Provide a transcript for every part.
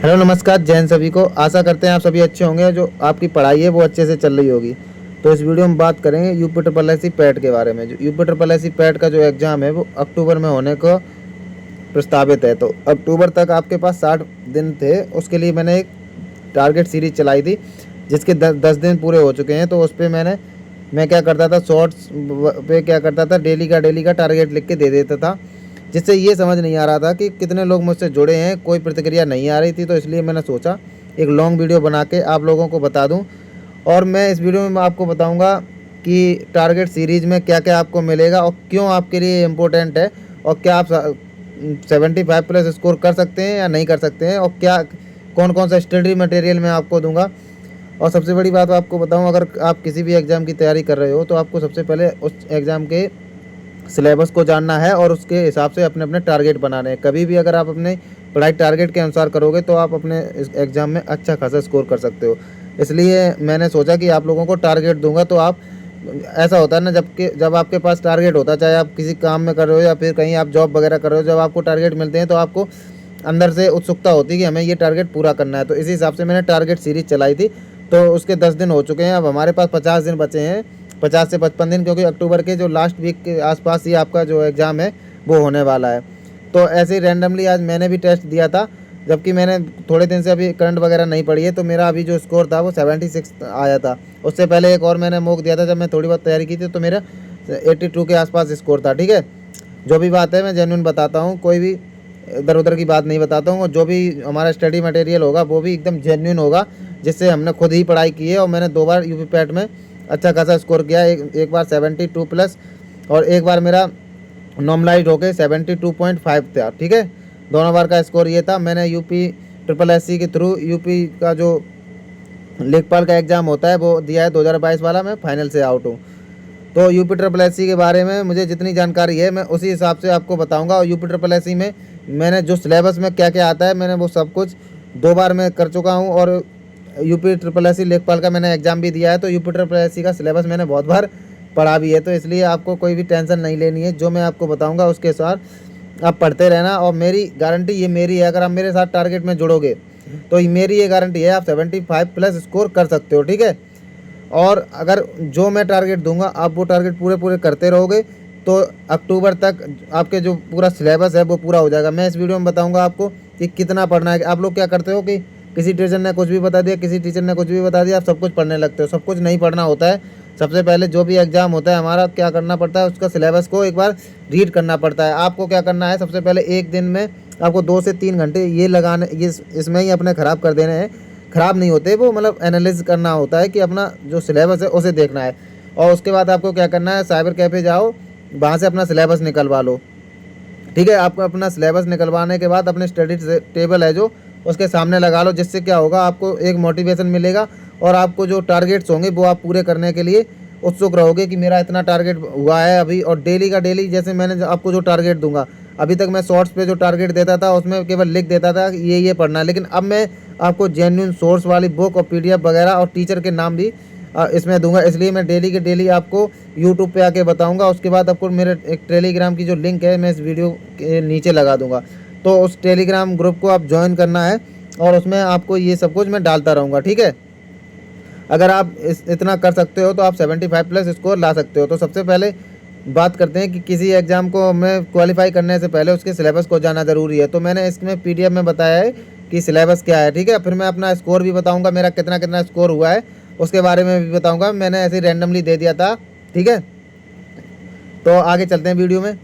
Hello नमस्कार जैन सभी को। आशा करते हैं आप सभी अच्छे होंगे, जो आपकी पढ़ाई है वो अच्छे से चल रही होगी। तो इस वीडियो में बात करेंगे UP triple S C PET के बारे में। जो UP triple S C PET का जो एग्ज़ाम है वो अक्टूबर में होने को प्रस्तावित है। तो अक्टूबर तक आपके पास 60 दिन थे। उसके लिए मैंने एक टारगेट सीरीज चलाई थी जिसके 10 दिन पूरे हो चुके हैं। तो उस पर मैं क्या करता था, शॉर्ट्स पे क्या करता था, डेली का टारगेट लिख के दे देता था, जिससे ये समझ नहीं आ रहा था कि कितने लोग मुझसे जुड़े हैं। कोई प्रतिक्रिया नहीं आ रही थी। तो इसलिए मैंने सोचा एक लॉन्ग वीडियो बना के आप लोगों को बता दूं। और मैं इस वीडियो में मैं आपको बताऊंगा कि टारगेट सीरीज़ में क्या क्या आपको मिलेगा और क्यों आपके लिए इम्पोर्टेंट है, और क्या आप 75 प्लस स्कोर कर सकते हैं या नहीं कर सकते हैं, और क्या कौन कौन सा स्टडी मटेरियल मैं आपको दूंगा। और सबसे बड़ी बात आपको बताऊं, अगर आप किसी भी एग्ज़ाम की तैयारी कर रहे हो तो आपको सबसे पहले उस एग्ज़ाम के सिलेबस को जानना है और उसके हिसाब से अपने अपने टारगेट बनाने हैं। कभी भी अगर आप अपने पढ़ाई टारगेट के अनुसार करोगे तो आप अपने इस एग्ज़ाम में अच्छा खासा स्कोर कर सकते हो। इसलिए मैंने सोचा कि आप लोगों को टारगेट दूंगा। तो आप, ऐसा होता है ना, जब आपके पास टारगेट होता है, चाहे आप किसी काम में कर रहे हो या फिर कहीं आप जॉब वगैरह कर रहे हो, जब आपको टारगेट मिलते हैं तो आपको अंदर से उत्सुकता होती है कि हमें ये टारगेट पूरा करना है। तो इसी हिसाब से मैंने टारगेट सीरीज चलाई थी। तो उसके 10 दिन हो चुके हैं। अब हमारे पास 50 दिन बचे हैं, 50 से 55 दिन, क्योंकि अक्टूबर के जो लास्ट वीक के आसपास ही आपका जो एग्ज़ाम है वो होने वाला है। तो ऐसे ही रैंडमली आज मैंने भी टेस्ट दिया था, जबकि मैंने थोड़े दिन से अभी करंट वगैरह नहीं पड़ी है। तो मेरा अभी जो स्कोर था वो 76 आया था। उससे पहले एक और मैंने मॉक दिया था जब मैं थोड़ी बहुत तैयारी की थी, तो मेरा 82 के आसपास स्कोर था। ठीक है, जो भी बात है मैं जेन्युइन बताता हूँ, कोई भी इधर उधर की बात नहीं बताता हूँ। और जो भी हमारा स्टडी मटेरियल होगा वो भी एकदम जेन्युइन होगा, जिससे हमने खुद ही पढ़ाई की है। और मैंने 2 बार यूपी पैट में अच्छा खासा स्कोर किया। एक बार 72 प्लस और एक बार मेरा नॉर्मलाइज होके 72.5 था। ठीक है, दोनों बार का स्कोर ये था। मैंने यूपी ट्रिपल एस सी के थ्रू यूपी का जो लेखपाल का एग्ज़ाम होता है वो दिया है 2022 वाला। मैं फाइनल से आउट हूँ। तो यूपी ट्रिपल एस सी के बारे में मुझे जितनी जानकारी है मैं उसी हिसाब से आपको बताऊंगा। और यूपी ट्रिपल एस सी में मैंने जो सिलेबस में क्या क्या आता है मैंने वो सब कुछ 2 बार मैं कर चुका हूं। और यूपी ट्रिपल एस सी लेखपाल का मैंने एग्ज़ाम भी दिया है। तो यूपी ट्रिपल एस सी का सिलेबस मैंने बहुत बार पढ़ा भी है। तो इसलिए आपको कोई भी टेंशन नहीं लेनी है। जो मैं आपको बताऊँगा उसके साथ आप पढ़ते रहना। और मेरी गारंटी ये मेरी है, अगर आप मेरे साथ टारगेट में जुड़ोगे तो मेरी ये गारंटी है आप 75 प्लस स्कोर कर सकते हो। ठीक है, और अगर जो मैं टारगेट दूंगा आप वो टारगेट पूरे पूरे करते रहोगे तो अक्टूबर तक आपके जो पूरा सिलेबस है वो पूरा हो जाएगा। मैं इस वीडियो में बताऊंगा आपको कि कितना पढ़ना है। आप लोग क्या करते हो कि किसी टीचर ने कुछ भी बता दिया, किसी टीचर ने कुछ भी बता दिया, आप सब कुछ पढ़ने लगते हो। सब कुछ नहीं पढ़ना होता है। सबसे पहले जो भी एग्ज़ाम होता है हमारा, क्या करना पड़ता है, उसका सिलेबस को एक बार रीड करना पड़ता है। आपको क्या करना है, सबसे पहले एक दिन में आपको 2 से 3 घंटे ये लगाने, ये इसमें ही अपने ख़राब कर देने हैं। ख़राब नहीं होते वो, मतलब एनालिसिस करना होता है कि अपना जो सिलेबस है उसे देखना है। और उसके बाद आपको क्या करना है, साइबर कैफ़े जाओ, वहाँ से अपना सिलेबस निकलवा लो। ठीक है, आपको अपना सिलेबस निकलवाने के बाद अपने स्टडी टेबल है जो उसके सामने लगा लो, जिससे क्या होगा, आपको एक मोटिवेशन मिलेगा और आपको जो टारगेट्स होंगे वो आप पूरे करने के लिए उत्सुक रहोगे कि मेरा इतना टारगेट हुआ है अभी। और डेली का डेली, जैसे मैंने आपको जो टारगेट दूंगा, अभी तक मैं शॉर्ट्स पे जो टारगेट देता था उसमें केवल लिख देता था कि ये पढ़ना है, लेकिन अब मैं आपको जेन्युइन सोर्स वाली बुक और पीडीएफ वगैरह और टीचर के नाम भी इसमें दूंगा। इसलिए मैं डेली के डेली आपको यूट्यूब पे आके बताऊंगा। उसके बाद आपको मेरे एक टेलीग्राम की जो लिंक है मैं इस वीडियो के नीचे लगा दूंगा। तो उस टेलीग्राम ग्रुप को आप ज्वाइन करना है और उसमें आपको ये सब कुछ मैं डालता रहूँगा। ठीक है, अगर आप इतना कर सकते हो तो आप 75 प्लस स्कोर ला सकते हो। तो सबसे पहले बात करते हैं कि किसी एग्ज़ाम को मैं क्वालिफाई करने से पहले उसके सिलेबस को जानना ज़रूरी है। तो मैंने इसमें पीडीएफ में बताया है कि सिलेबस क्या है। ठीक है, फिर मैं अपना स्कोर भी बताऊंगा, मेरा कितना कितना स्कोर हुआ है उसके बारे में भी बताऊंगा। मैंने ऐसे ही रैंडमली दे दिया था। ठीक है, तो आगे चलते हैं वीडियो में।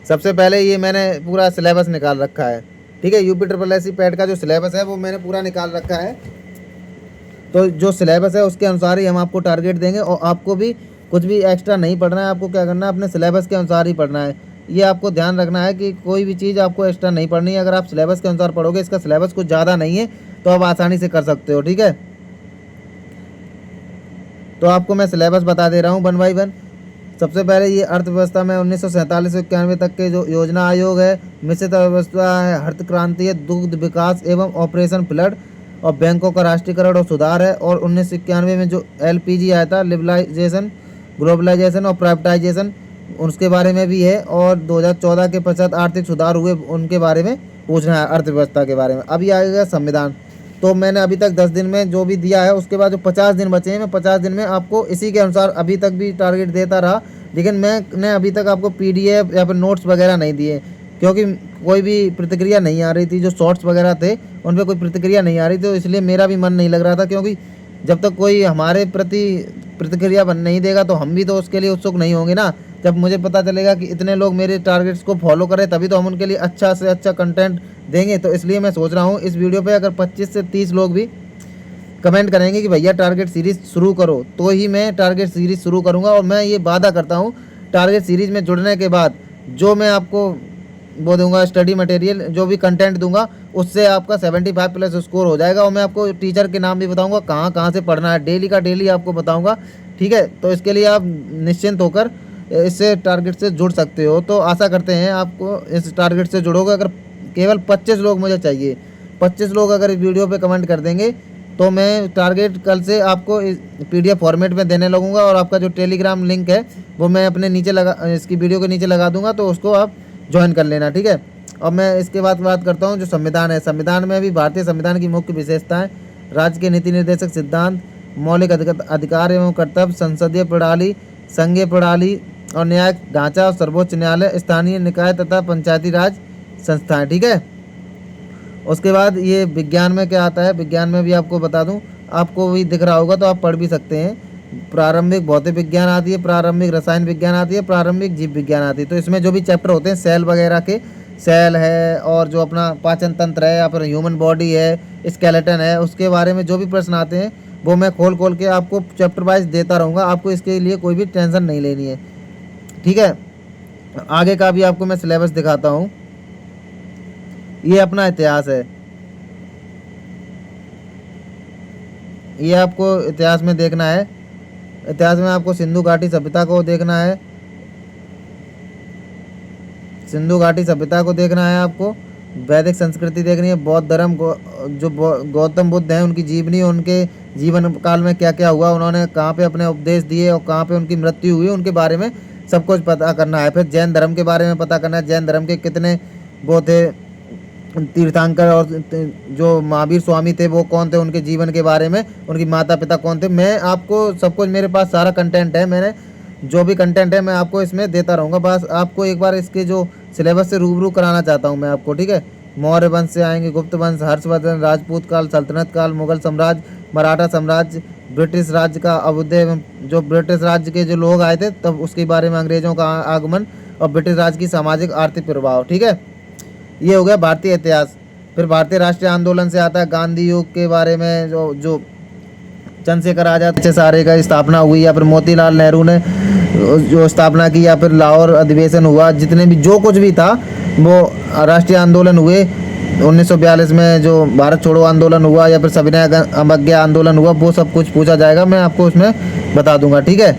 सबसे पहले ये मैंने पूरा सिलेबस निकाल रखा है। ठीक है, UP triple S C PET का जो सिलेबस है वो मैंने पूरा निकाल रखा है। तो जो सिलेबस है उसके अनुसार ही हम आपको टारगेट देंगे और आपको भी कुछ भी एक्स्ट्रा नहीं पढ़ना है। आपको क्या करना है, अपने सिलेबस के अनुसार ही पढ़ना है। ये आपको ध्यान रखना है कि कोई भी चीज़ आपको एक्स्ट्रा नहीं पढ़नी है। अगर आप सिलेबस के अनुसार पढ़ोगे, इसका सिलेबस कुछ ज़्यादा नहीं है, तो आप आसानी से कर सकते हो। ठीक है, तो आपको मैं सिलेबस बता दे रहा हूँ 1 बाई 1। सबसे पहले ये अर्थव्यवस्था में 1947 से 91 तक के जो योजना आयोग है, मिश्रित अर्थव्यवस्था है, हरित क्रांति है, दुग्ध विकास एवं ऑपरेशन फ्लड, और बैंकों का राष्ट्रीयकरण और सुधार है। और 1991 में जो LPG आया था, लिबरलाइजेशन, ग्लोबलाइजेशन और प्राइवेटाइजेशन, उसके बारे में भी है, और 2014 के पश्चात आर्थिक सुधार हुए उनके बारे में पूछना है, अर्थव्यवस्था के बारे में। अभी आएगा संविधान। तो मैंने अभी तक 10 दिन में जो भी दिया है, उसके बाद जो 50 दिन बचे हैं, मैं 50 दिन में आपको इसी के अनुसार अभी तक भी टारगेट देता रहा, लेकिन मैंने अभी तक आपको PDF या फिर नोट्स वगैरह नहीं दिए, क्योंकि कोई भी प्रतिक्रिया नहीं आ रही थी। जो शॉर्ट्स वगैरह थे उन पर कोई प्रतिक्रिया नहीं आ रही थी, तो इसलिए मेरा भी मन नहीं लग रहा था, क्योंकि जब तक कोई हमारे प्रति प्रतिक्रिया बन नहीं देगा तो हम भी तो उसके लिए उत्सुक नहीं होंगे ना। जब मुझे पता चलेगा कि इतने लोग मेरे टारगेट्स को फॉलो करें, तभी तो हम उनके लिए अच्छा से अच्छा कंटेंट देंगे। तो इसलिए मैं सोच रहा हूँ इस वीडियो पे अगर 25 से 30 लोग भी कमेंट करेंगे कि भैया टारगेट सीरीज़ शुरू करो, तो ही मैं टारगेट सीरीज़ शुरू करूँगा। और मैं ये वादा करता हूँ, टारगेट सीरीज़ में जुड़ने के बाद जो मैं आपको वो दूंगा, स्टडी मटेरियल जो भी कंटेंट दूंगा, उससे आपका 75+ स्कोर हो जाएगा। और मैं आपको टीचर के नाम भी बताऊंगा, कहाँ कहाँ से पढ़ना है, डेली का डेली आपको बताऊंगा, ठीक है। तो इसके लिए आप निश्चिंत होकर इससे टारगेट से जुड़ सकते हो। तो आशा करते हैं आपको इस टारगेट से जुड़ोगे। अगर केवल 25 लोग मुझे चाहिए, 25 लोग अगर इस वीडियो पे कमेंट कर देंगे, तो मैं टारगेट कल से आपको PDF फॉर्मेट में देने लगूंगा। और आपका जो टेलीग्राम लिंक है वो मैं अपने नीचे इसकी वीडियो के नीचे लगा दूंगा, तो उसको आप ज्वाइन कर लेना, ठीक है। अब मैं इसके बाद बात करता हूँ जो संविधान है। संविधान में भी भारतीय संविधान की मुख्य विशेषताएं, राज्य के नीति निर्देशक सिद्धांत, मौलिक अधिकार एवं कर्तव्य, संसदीय प्रणाली, संघीय प्रणाली और न्यायिक ढांचा, और सर्वोच्च न्यायालय, स्थानीय निकाय तथा पंचायती राज संस्थाएं, ठीक है। उसके बाद ये विज्ञान में क्या आता है, विज्ञान में भी आपको बता दूं, आपको भी दिख रहा होगा तो आप पढ़ भी सकते हैं। प्रारंभिक भौतिक विज्ञान आती है, प्रारंभिक रसायन विज्ञान आती है, प्रारंभिक जीव विज्ञान आती है। तो इसमें जो भी चैप्टर होते हैं सेल वगैरह के, सेल है और जो अपना पाचन तंत्र है या फिर ह्यूमन बॉडी है, स्केलेटन है, उसके बारे में जो भी प्रश्न आते हैं वो मैं खोल खोल के आपको चैप्टर वाइज देता रहूँगा। आपको इसके लिए कोई भी टेंशन नहीं लेनी है, ठीक है। आगे का भी आपको मैं सिलेबस दिखाता हूँ। ये अपना इतिहास है, ये आपको इतिहास में देखना है। इतिहास में आपको सिंधु घाटी सभ्यता को देखना है, सिंधु घाटी सभ्यता को देखना है आपको। वैदिक संस्कृति देखनी है, बौद्ध धर्म को, जो गौतम बुद्ध हैं उनकी जीवनी, उनके जीवन काल में क्या क्या हुआ, उन्होंने कहाँ पे अपने उपदेश दिए और कहाँ पे उनकी मृत्यु हुई, उनके बारे में सब कुछ पता करना है। फिर जैन धर्म के बारे में पता करना है, जैन धर्म के कितने वो थे तीर्थंकर, और जो महावीर स्वामी थे वो कौन थे, उनके जीवन के बारे में, उनकी माता पिता कौन थे। मैं आपको सब कुछ, मेरे पास सारा कंटेंट है, मैंने जो भी कंटेंट है मैं आपको इसमें देता रहूँगा। बस आपको एक बार इसके जो सिलेबस से रूबरू कराना चाहता हूँ मैं आपको, ठीक है। मौर्य वंश से आएंगे, गुप्त वंश, हर्षवर्धन, राजपूत काल, सल्तनत काल, मुगल साम्राज्य, मराठा साम्राज्य, ब्रिटिश राज्य का अभ्युदय, जो ब्रिटिश राज्य के जो लोग आए थे तब उसके बारे में, अंग्रेजों का आगमन और ब्रिटिश राज्य की सामाजिक आर्थिक प्रभाव, ठीक है। ये हो गया भारतीय इतिहास। फिर भारतीय राष्ट्रीय आंदोलन से आता है गांधी युग के बारे में, जो चंद्रशेखर आजाद सारे का स्थापना हुई, या फिर मोतीलाल नेहरू ने जो स्थापना की, या फिर लाहौर अधिवेशन हुआ, जितने भी जो कुछ भी था वो राष्ट्रीय आंदोलन हुए। 1942 में जो भारत छोड़ो आंदोलन हुआ, या फिर सविनय अवज्ञा आंदोलन हुआ, वो सब कुछ पूछा जाएगा, मैं आपको उसमें बता दूंगा, ठीक है।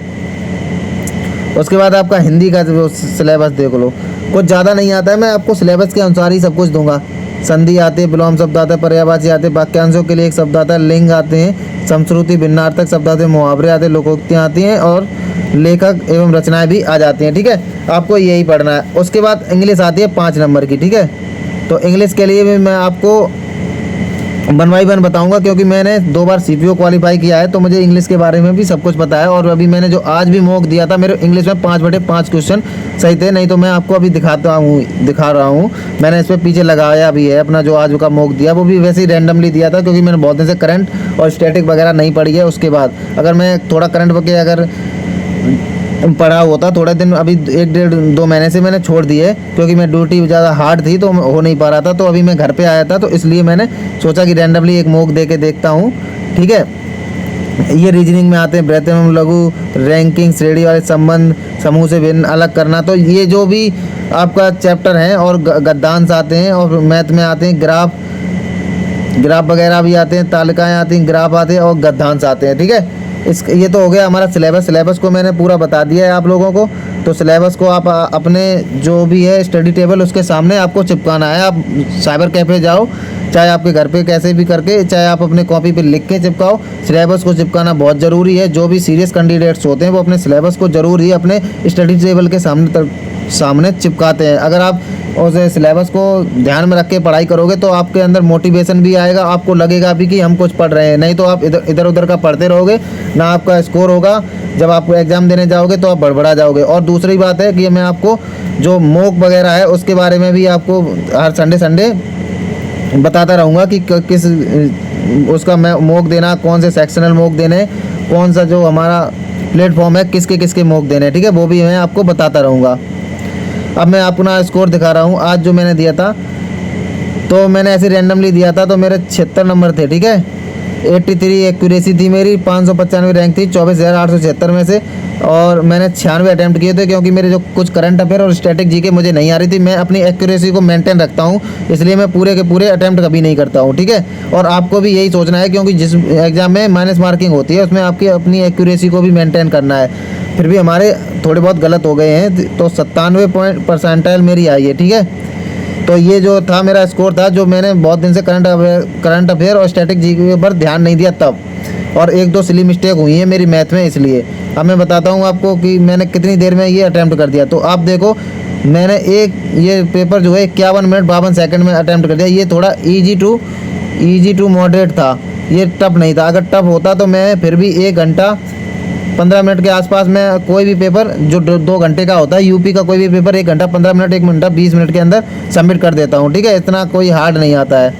उसके बाद आपका हिंदी का जो सिलेबस देख लो, कुछ ज़्यादा नहीं आता है, मैं आपको सिलेबस के अनुसार ही सब कुछ दूंगा। संधि आते हैं, विलोम शब्द आता है, पर्यायवाची आते हैं, वाक्यांशों के लिए एक शब्द आता है, लिंग आते हैं, समश्रुति भिन्नार्थक शब्द आते हैं, मुहावरे आते हैं, लोकोक्तियाँ आती हैं, और लेखक एवं रचनाएं भी आ जाती हैं, ठीक है। आपको यही पढ़ना है। उसके बाद इंग्लिश आती है 5 नंबर की, ठीक है। तो इंग्लिश के लिए भी मैं आपको 1 बाय 1 बताऊंगा, क्योंकि मैंने 2 बार CPO क्वालिफाई किया है, तो मुझे इंग्लिश के बारे में भी सब कुछ पता है। और अभी मैंने जो आज भी मॉक दिया था, मेरे इंग्लिश में 5/5 क्वेश्चन सही थे, नहीं तो मैं आपको अभी दिखा रहा हूँ। मैंने इस पर पीछे लगाया भी है अपना जो आज का मॉक दिया, वो भी वैसे ही रैंडमली दिया था, क्योंकि मैंने बहुत दिन से करंट और स्टैटिक वगैरह नहीं पढ़ी है। उसके बाद अगर मैं थोड़ा करंट वगैरह अगर पढ़ा होता थोड़ा दिन, अभी 1-1.5-2 महीने से मैंने छोड़ दिए, क्योंकि मैं ड्यूटी ज़्यादा हार्ड थी तो हो नहीं पा रहा था। तो अभी मैं घर पे आया था, तो इसलिए मैंने सोचा कि रैंडमली एक मॉक दे के देखता हूँ, ठीक है। ये रीजनिंग में आते हैं ब्रैथ एवं लघु, रैंकिंग, श्रेणी वाले संबंध, समूह से भिन्न अलग करना। तो ये जो भी आपका चैप्टर है, और गद्यांश आते हैं, और मैथ में आते हैं ग्राफ वगैरह भी आते हैं, तालिकाएँ आती हैं, ग्राफ आते हैं, और गद्यांश आते हैं, ठीक है। ये तो हो गया हमारा सिलेबस को मैंने पूरा बता दिया है आप लोगों को। तो सिलेबस को आप अपने जो भी है स्टडी टेबल उसके सामने आपको चिपकाना है। आप साइबर कैफ़े जाओ, चाहे आपके घर पे कैसे भी करके, चाहे आप अपने कॉपी पे लिख के चिपकाओ। सिलेबस को चिपकाना बहुत ज़रूरी है। जो भी सीरियस कैंडिडेट्स होते हैं वो अपने सिलेबस को ज़रूर ही अपने स्टडी टेबल के सामने चिपकाते हैं। अगर आप उस सिलेबस को ध्यान में रख के पढ़ाई करोगे तो आपके अंदर मोटिवेशन भी आएगा, आपको लगेगा भी कि हम कुछ पढ़ रहे हैं। नहीं तो आप इधर उधर का पढ़ते रहोगे, ना आपका स्कोर होगा। जब आप एग्ज़ाम देने जाओगे तो आप बड़बड़ा जाओगे। और दूसरी बात है कि मैं आपको जो मॉक वगैरह है उसके बारे में भी आपको हर संडे बताता रहूँगा कि किस उसका मैं मॉक देना, कौन से सेक्शनल मॉक देने, कौन सा जो हमारा प्लेटफॉर्म है किसके किसके मॉक देने, ठीक है, वो भी मैं आपको बताता रहूँगा। अब मैं अपना स्कोर दिखा रहा हूँ। आज जो मैंने दिया था तो मैंने ऐसे रैंडमली दिया था, तो मेरे 76 नंबर थे, ठीक है। 83 एक्यूरेसी थी मेरी, 595 रैंक थी 24,876 में से। और मैंने 96 अटैम्प्ट किए थे, क्योंकि मेरे जो कुछ करंट अफेयर और स्टैटिक जीके मुझे नहीं आ रही थी। मैं अपनी एक्यूरेसी को मेंटेन रखता हूँ, इसलिए मैं पूरे के पूरे अटैम्प्ट कभी नहीं करता हूँ, ठीक है। और आपको भी यही सोचना है, क्योंकि जिस एग्ज़ाम में माइनस मार्किंग होती है उसमें आपकी अपनी एक्यूरेसी को भी मेंटेन करना है। फिर भी हमारे थोड़े बहुत गलत हो गए हैं, तो 97 परसेंटाइल मेरी आई है, ठीक है। तो ये जो था मेरा स्कोर था, जो मैंने बहुत दिन से करंट अफेयर और स्टैटिक जीके पर ध्यान नहीं दिया तब, और एक दो सिली मिस्टेक हुई है मेरी मैथ में, इसलिए। अब मैं बताता हूँ आपको कि मैंने कितनी देर में ये अटैम्प्ट कर दिया। तो आप देखो, मैंने ये पेपर जो है 51 मिनट 52 सेकंड में अटैम्प्ट कर दिया। ये थोड़ा ईजी टू मॉडरेट था, ये टफ नहीं था। अगर टफ होता तो मैं फिर भी 1 घंटा 15 मिनट के आसपास में कोई भी पेपर जो 2 घंटे का होता है, यूपी का कोई भी पेपर 1 घंटा 15 मिनट 1 घंटा 20 मिनट के अंदर सबमिट कर देता हूँ, ठीक है। इतना कोई हार्ड नहीं आता है।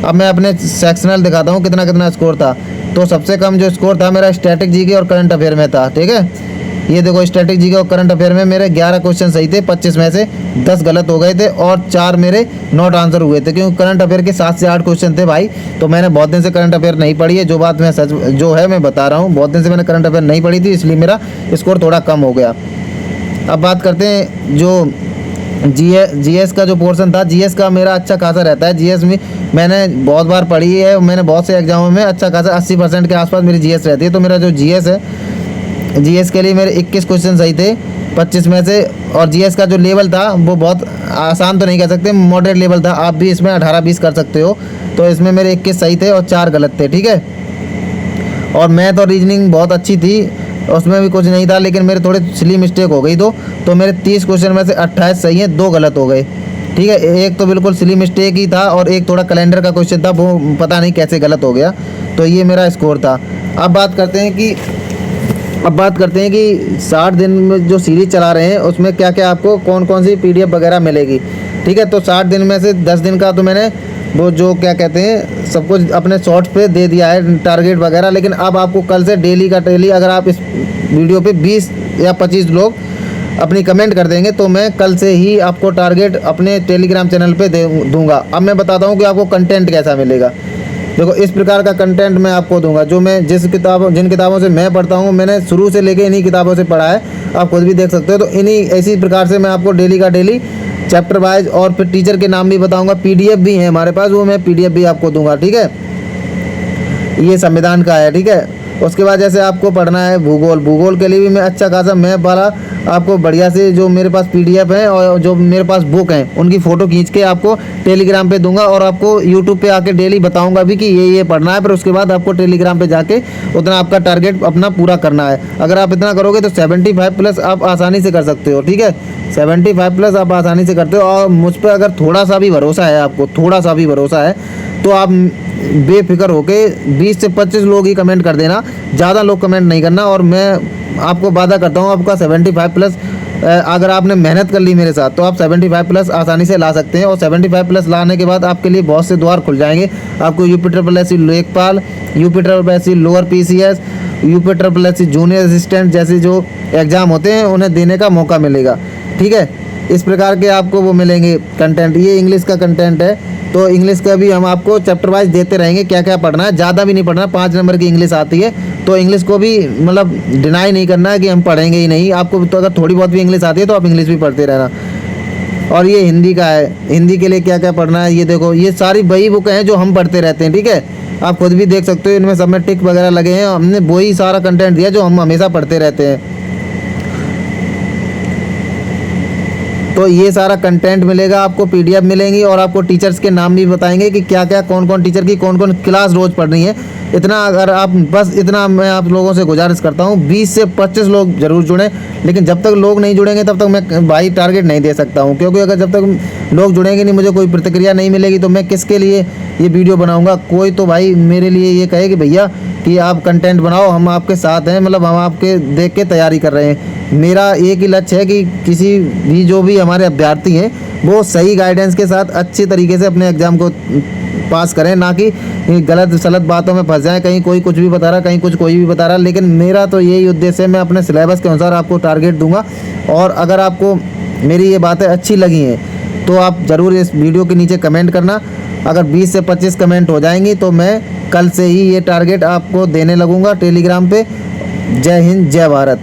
अब मैं अपने सेक्शनल दिखाता हूँ कितना कितना स्कोर था। तो सबसे कम जो स्कोर था मेरा स्टैटिक जीके और करंट अफेयर में था, ठीक है। ये देखो, स्टैटिक जीके और करंट अफेयर में मेरे 11 क्वेश्चन सही थे, 25 में से 10 गलत हो गए थे और 4 मेरे नॉट आंसर हुए थे, क्योंकि करंट अफेयर के 7 से 8 क्वेश्चन थे भाई। तो मैंने बहुत दिन से करंट अफेयर नहीं पढ़ी है, जो बात मैं सच जो है मैं बता रहा हूँ। बहुत दिन से मैंने करंट अफेयर नहीं पढ़ी थी, इसलिए मेरा स्कोर थोड़ा कम हो गया। अब बात करते हैं जो जीएस का जो पोर्शन था। जीएस का मेरा अच्छा खासा रहता है। जीएस में मैंने बहुत बार पढ़ी है, मैंने बहुत से एग्जामों में अच्छा खासा 80% के आसपास मेरी जीएस रहती है। तो मेरा जो जीएस है, जीएस के लिए मेरे 21 क्वेश्चन सही थे 25 में से। और जीएस का जो लेवल था वो बहुत आसान तो नहीं कह सकते, मॉडरेट लेवल था। आप भी इसमें 18-20 कर सकते हो। तो इसमें मेरे 21 सही थे और 4 गलत थे, ठीक है। और मैथ और रीजनिंग बहुत अच्छी थी, उसमें भी कुछ नहीं था, लेकिन मेरे थोड़े सिली मिस्टेक हो गई। तो मेरे 30 क्वेश्चन में से 28 सही हैं, 2 गलत हो गए, ठीक है। एक तो बिल्कुल सिली मिस्टेक ही था और एक थोड़ा कैलेंडर का क्वेश्चन था, वो पता नहीं कैसे गलत हो गया। तो ये मेरा स्कोर था। अब बात करते हैं कि 60 दिन में जो सीरीज चला रहे हैं उसमें क्या क्या आपको कौन कौन सी पीडीएफ वगैरह मिलेगी, ठीक है। तो 60 दिन में से 10 दिन का तो मैंने वो जो क्या कहते हैं सब कुछ अपने शॉर्ट्स पे दे दिया है, टारगेट वगैरह। लेकिन अब आपको कल से डेली का डेली, अगर आप इस वीडियो पे 20 या 25 लोग अपनी कमेंट कर देंगे तो मैं कल से ही आपको टारगेट अपने टेलीग्राम चैनल पे दे दूँगा। अब मैं बताता हूँ कि आपको कंटेंट कैसा मिलेगा। देखो, इस प्रकार का कंटेंट मैं आपको दूंगा, जो मैं जिन किताबों से मैं पढ़ता हूँ, मैंने शुरू से लेके इन्हीं किताबों से पढ़ा है, आप खुद भी देख सकते हो। तो इन्हीं इसी प्रकार से मैं आपको डेली का डेली चैप्टर वाइज और फिर टीचर के नाम भी बताऊंगा। पीडीएफ भी है हमारे पास, वो मैं पीडीएफ भी आपको दूंगा, ठीक है। ये संविधान का है, ठीक है। उसके बाद जैसे आपको पढ़ना है भूगोल के लिए भी मैं अच्छा खासा मैप वाला आपको बढ़िया से जो मेरे पास पीडीएफ है और जो मेरे पास बुक हैं उनकी फ़ोटो खींच के आपको टेलीग्राम पे दूंगा। और आपको यूट्यूब पे आके डेली बताऊंगा भी कि ये पढ़ना है, पर उसके बाद आपको टेलीग्राम पे जाके उतना आपका टारगेट अपना पूरा करना है। अगर आप इतना करोगे तो 75+ आप आसानी से कर सकते हो, ठीक है। 75+ आप आसानी से करते हो। और मुझ पर अगर थोड़ा सा भी भरोसा है, आपको थोड़ा सा भी भरोसा है, तो आप बेफिक्र होके 20 से 25 लोग ही कमेंट कर देना, ज़्यादा लोग कमेंट नहीं करना। और मैं आपको वादा करता हूँ आपका 75+ अगर आपने मेहनत कर ली मेरे साथ तो आप 75+ आसानी से ला सकते हैं। और 75+ लाने के बाद आपके लिए बहुत से द्वार खुल जाएंगे। आपको UPSSC लेखपाल, UPSSC lower PCS, UPSSC junior assistant जैसे जो एग्ज़ाम होते हैं उन्हें देने का मौका मिलेगा, ठीक है। इस प्रकार के आपको वो मिलेंगे कंटेंट। ये इंग्लिश का कंटेंट है, तो इंग्लिश का भी हम आपको चैप्टर वाइज देते रहेंगे, क्या क्या पढ़ना है। ज़्यादा भी नहीं पढ़ना, 5 नंबर की इंग्लिश आती है तो इंग्लिश को भी मतलब डिनाई नहीं करना है कि हम पढ़ेंगे ही नहीं। आपको तो अगर थोड़ी बहुत भी इंग्लिश आती है तो आप इंग्लिश भी पढ़ते रहना। और ये हिंदी का है, हिंदी के लिए क्या क्या पढ़ना है ये देखो, ये सारी वही बुक हैं जो हम पढ़ते रहते हैं, ठीक है। आप खुद भी देख सकते हो, इनमें सब में टिक वगैरह लगे हैं। हमने वही सारा कंटेंट दिया जो हम हमेशा पढ़ते रहते हैं। तो ये सारा कंटेंट मिलेगा आपको, पीडीएफ मिलेंगी और आपको टीचर्स के नाम भी बताएंगे कि क्या क्या कौन कौन टीचर की कौन कौन क्लास रोज़ पढ़ रही है। इतना अगर आप बस इतना मैं आप लोगों से गुजारिश करता हूँ 20 से 25 लोग ज़रूर जुड़ें, लेकिन जब तक लोग नहीं जुड़ेंगे तब तक मैं भाई टारगेट नहीं दे सकता हूँ, क्योंकि अगर जब तक लोग जुड़ेंगे नहीं, मुझे कोई प्रतिक्रिया नहीं मिलेगी तो मैं किसके लिए ये वीडियो बनाऊँगा। कोई तो भाई मेरे लिए ये कहे कि भैया कि आप कंटेंट बनाओ, हम आपके साथ हैं, मतलब हम आपके देख के तैयारी कर रहे हैं। मेरा एक ही लक्ष्य है कि किसी भी जो भी हमारे अभ्यर्थी हैं वो सही गाइडेंस के साथ अच्छे तरीके से अपने एग्ज़ाम को पास करें, ना कि गलत सलत बातों में फंस जाएं, कहीं कोई कुछ भी बता रहा, कहीं कुछ कोई भी बता रहा। लेकिन मेरा तो यही उद्देश्य है, मैं अपने सिलेबस के अनुसार आपको टारगेट दूंगा। और अगर आपको मेरी ये बातें अच्छी लगी हैं तो आप ज़रूर इस वीडियो के नीचे कमेंट करना। अगर 20 से 25 कमेंट हो जाएंगी तो मैं कल से ही ये टारगेट आपको देने लगूंगा टेलीग्राम पे। जय हिंद, जय भारत।